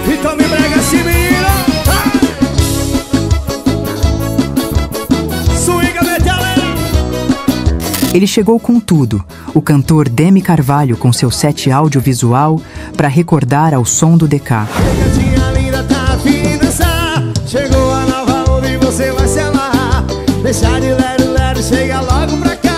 Então me brega esse menino. Swinga metalera. Ele chegou com tudo, o cantor Demi Carvalho com seu set audiovisual para recordar ao som do DK. Pegadinha linda, tá afim de dançar. Chegou a nova onda e você vai se amarrar. Deixar de lero, chega logo pra cá.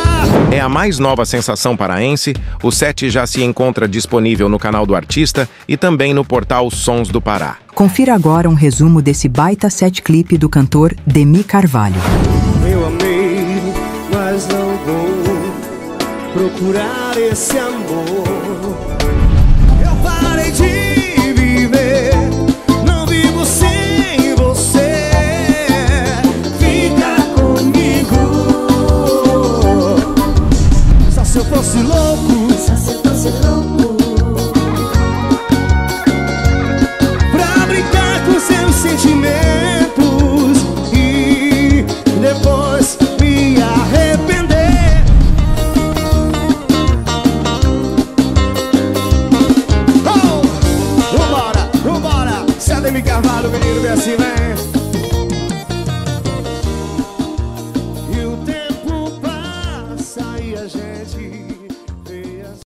É a mais nova sensação paraense. O set já se encontra disponível no canal do artista e também no portal Sons do Pará. Confira agora um resumo desse baita set clipe do cantor Demi Carvalho. Eu amei, mas não vou procurar esse amor. Eu parei de viver, não vivo sem você. Fica comigo. Só se eu fosse louco, Só se eu fosse louco, pra brincar com seus sentimentos e depois me arrepender. Oh, vambora, vambora. Se a Demi Carvalho, menino, vem assim,